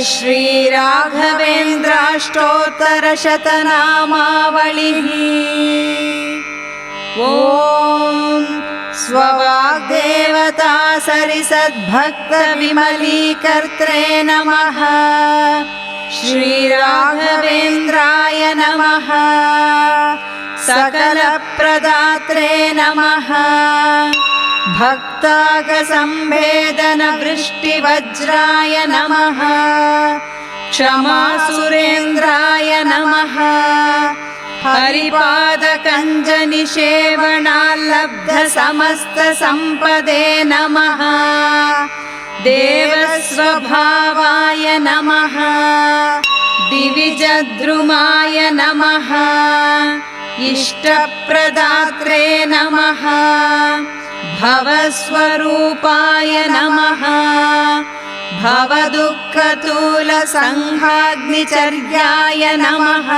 श्रीराघवेन्द्राष्टोत्तरशतनामावलिः। ॐ स्ववाग्देवता सरिसद्भक्तविमलीकर्त्रे नमः। श्रीराघवेन्द्राय नमः। सकलप्रदात्रे नमः। भक्तागसंवेदनवृष्टिवज्राय नमः। क्षमासुरेन्द्राय नमः। हरिपादकञ्जनिषेवणाल्लब्धसमस्तसम्पदे नमः। देवस्वभावाय नमः। दिविजद्रुमाय नमः। इष्टप्रदात्रे नमः। भवस्वरूपाय नमः। भवदुःखतूलसङ्घाग्निचर्याय नमः।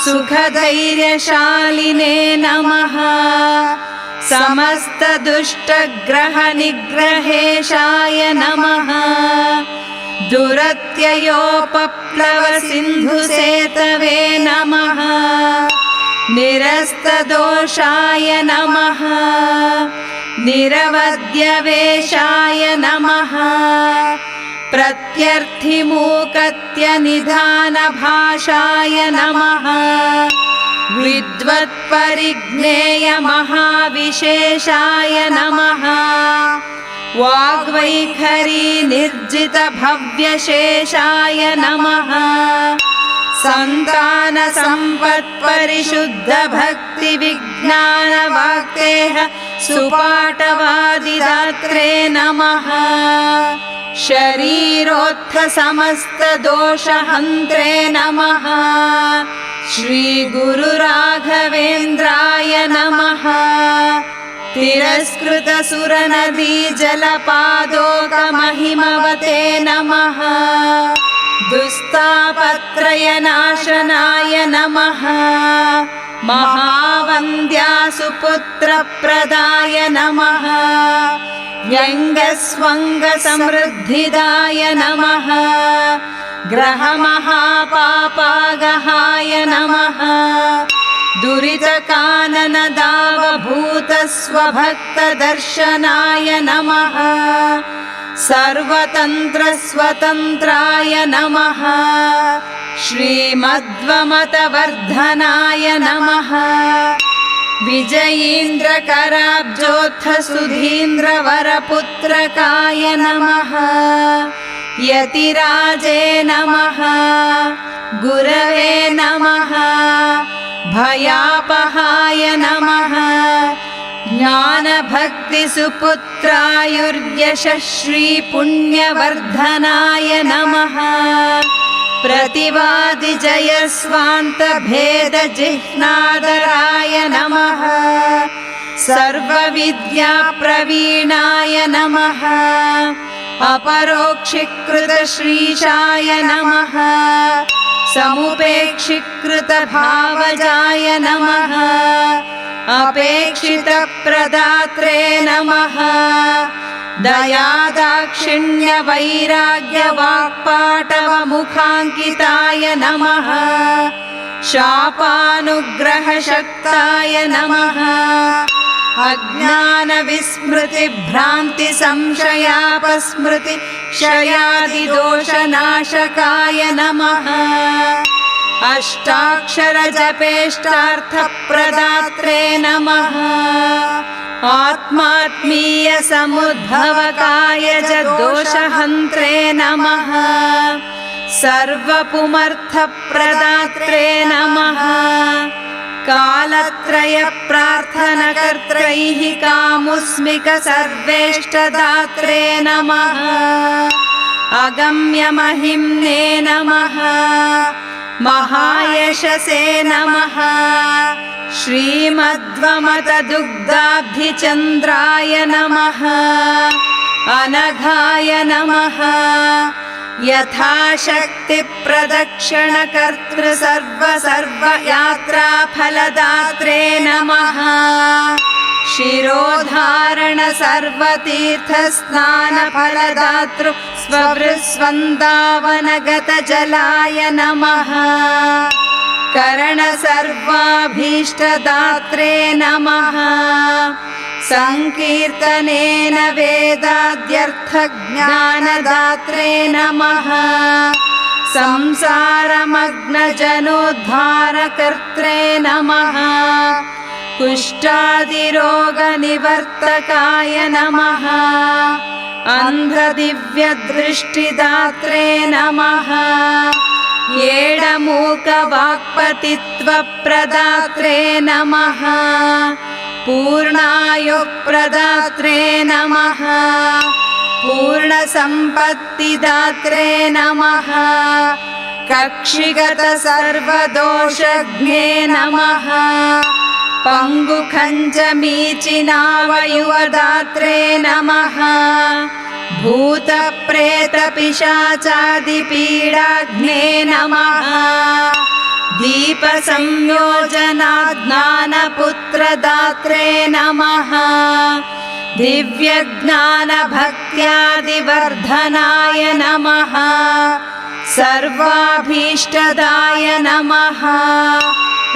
सुखधैर्यशालिने नमः। समस्तदुष्टग्रहनिग्रहेशाय नमः। दुरत्ययोपप्लवसिन्धुसेतवे नमः। निरस्तदोषाय नमः। निरवध्यवेशाय नमः। प्रत्यर्थिमूकत्यनिधानभाषाय नमः। विद्वत्परिज्ञेयमहाविशेषाय नमः। वाग्वैखरी निर्जितभव्यशेषाय नमः। सन्तानसम्पत्परिशुद्धभक्तिविज्ञानवाक्तेह सुपाटवादिदात्रे नमः। शरीरोत्थसमस्तदोषहन्त्रे नमः। श्रीगुरुराघवेन्द्राय नमः। तिरस्कृतसुरनदीजलपादोकमहिमवते नमः। दुस्तापत्रयनाशनाय नमः। महावन्द्यासुपुत्रप्रदाय नमः। व्यङ्गस्वङ्गसमृद्धिदाय नमः। ग्रहमहापापागहाय नमः। दुरितकाननदावभूतस्वभक्तदर्शनाय नमः। सर्वतन्त्रस्वतन्त्राय नमः। श्रीमध्वमतवर्धनाय नमः। विजयीन्द्रकराब्जोत्थसुधीन्द्रवरपुत्रकाय नमः। यतिराजे नमः। गुरवे नमः। भयापहाय नमः। ज्ञानभक्तिसुपुत्रायुर्यशश्रीपुण्यवर्धनाय नमः। प्रतिवादिजयस्वान्तभेदजिह्नादराय नमः। सर्वविद्याप्रवीणाय नमः। अपरोक्षीकृतश्रीशाय नमः। समुपेक्षीकृतभावजाय नमः। अपेक्षितप्रदात्रे नमः। दयादाक्षिण्यवैराग्यवाक्पाटवमुखाङ्किताय नमः। शापानुग्रहशक्ताय नमः। अज्ञानविस्मृतिभ्रान्तिसंशयापस्मृति क्षयादिदोषनाशकाय नमः। अष्टाक्षरजपेष्टार्थप्रदात्रे नमः। आत्मात्मीयसमुद्भवकाय च दोषहन्त्रे नमः। सर्वपुमर्थप्रदात्रे नमः। कालत्रयप्रार्थनकर्त्रैः कामुस्मिकसर्वेष्टदात्रे नमः। अगम्यमहिम्ने नमः। महायशसे नमः। श्रीमध्वमतदुग्धाब्धिचन्द्राय नमः। अनघाय नमः। यथाशक्तिप्रदक्षिणकर्तृ सर्वयात्राफलदात्रे नमः। शिरोधारण सर्वतीर्थस्नानफलदातृ स्ववृस्वन्दावनगतजलाय नमः। करण सर्वाभीष्टदात्रे नमः। संकीर्तनेन वेदाद्यर्थज्ञानदात्रे नमः। संसारमग्नजनोद्धारकर्त्रे नमः। कुष्ठादिरोगनिवर्तकाय नमः। अन्धदिव्यदृष्टिदात्रे नमः। येडमूकवाक्पतित्वप्रदात्रे नमः। पूर्णायुप्रदात्रे नमः। पूर्णसम्पत्तिदात्रे नमः। कक्षिगतसर्वदोषज्ञे नमः। पङ्गुखञ्जमीचिनावयुवदात्रे नमः। भूतप्रेतपिशाचादिपीडाग्ने नमः। दीपसंयोजनाज्ञानपुत्रदात्रे नमः। दिव्यज्ञानभक्त्यादिवर्धनाय नमः। सर्वाभीष्टदाय नमः।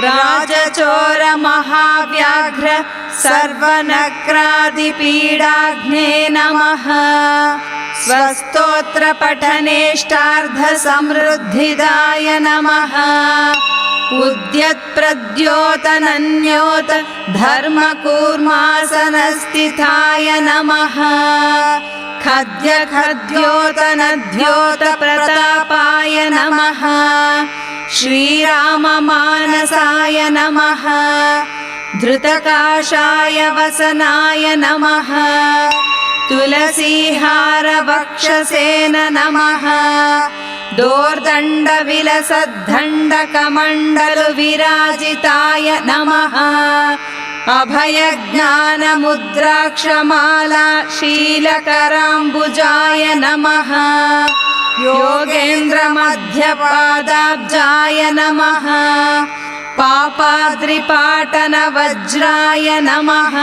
राजचोरमहाव्याघ्र सर्वनक्रादिपीडाग्ने नमः। स्वस्तोत्रपठनेष्टार्धसमृद्धिदाय नमः। उद्यत्प्रद्योतनन्योत धर्मकूर्मासनस्थिताय नमः। खद्यखद्योतनद्योतप्रतापाय नमः। श्रीराममानसाय नमः। धृतकाशाय वसनाय नमः। तुलसीहारवक्षसे नमः। दोर्दण्डविलसद्दण्डकमण्डलुविराजिताय नमः। अभयज्ञानमुद्राक्षमाला शीलकराम्बुजाय नमः। योगेन्द्रमध्यपादाब्जाय नमः। पापाद्रिपाटनवज्राय नमः।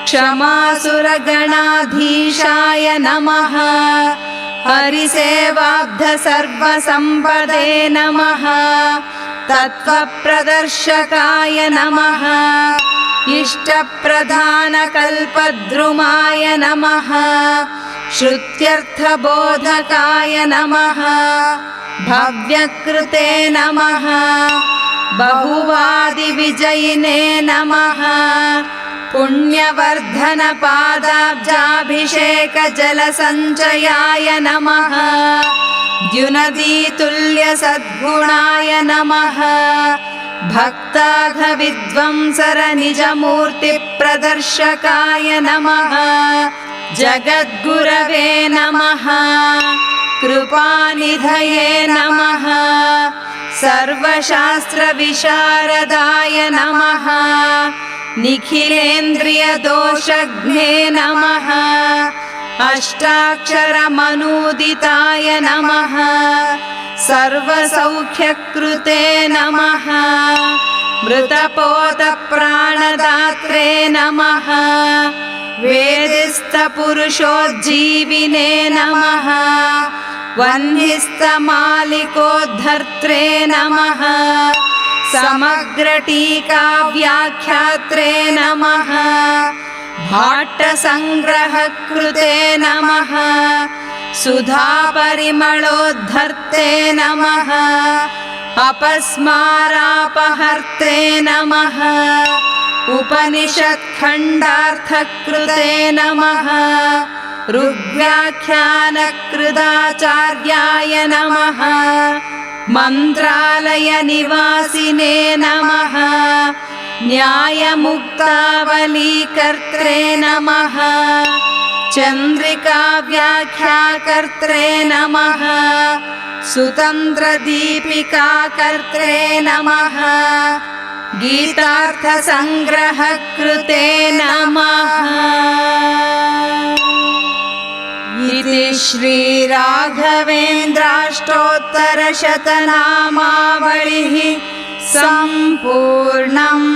क्षमासुरगणाधीशाय नमः। हरिसेवाब्धसर्वसम्पदे नमः। तत्त्वप्रदर्शकाय नमः। इष्टप्रधानकल्पद्रुमाय नमः। श्रुत्यर्थबोधकाय नमः। भव्यकृते नमः। बहुवादिविजयिने नमः। पुण्यवर्धनपादाब्जाभिषेकजलसञ्चयाय नमः। द्युनदीतुल्यसद्गुणाय नमः। भक्ताघविध्वंसरनिजमूर्तिप्रदर्शकाय नमः। जगद्गुरवे नमः। कृपानिधये नमः। सर्वशास्त्रविशारदाय नमः। निखिलेन्द्रियदोषघ्ने नमः। अष्टाक्षरमनूदिताय नमः। सर्वसौख्यकृते नमः। मृतपोतप्राणदात्रे नमः। वेदिस्थपुरुषोज्जीविने नमः। वह्निस्थमालिकोद्धर्त्रे नमः। समग्रटीकाव्याख्यात्रे नमः। भाट्टसङ्ग्रहकृते नमः। सुधापरिमळोद्धर्ते नमः। अपस्मारापहर्त्रे नमः। उपनिषत्खण्डार्थकृते नमः। ऋग्व्याख्यानकृदाचार्याय नमः। मन्त्रालयनिवासिने नमः। न्यायमुक्तावलीकर्त्रे नमः। चन्द्रिकाव्याख्याकर्त्रे नमः। सुतन्त्रदीपिकाकर्त्रे नमः। गीतार्थसङ्ग्रहकृते नमः। इति श्रीराघवेन्द्राष्टोत्तरशतनामावलिः सम्पूर्णम्।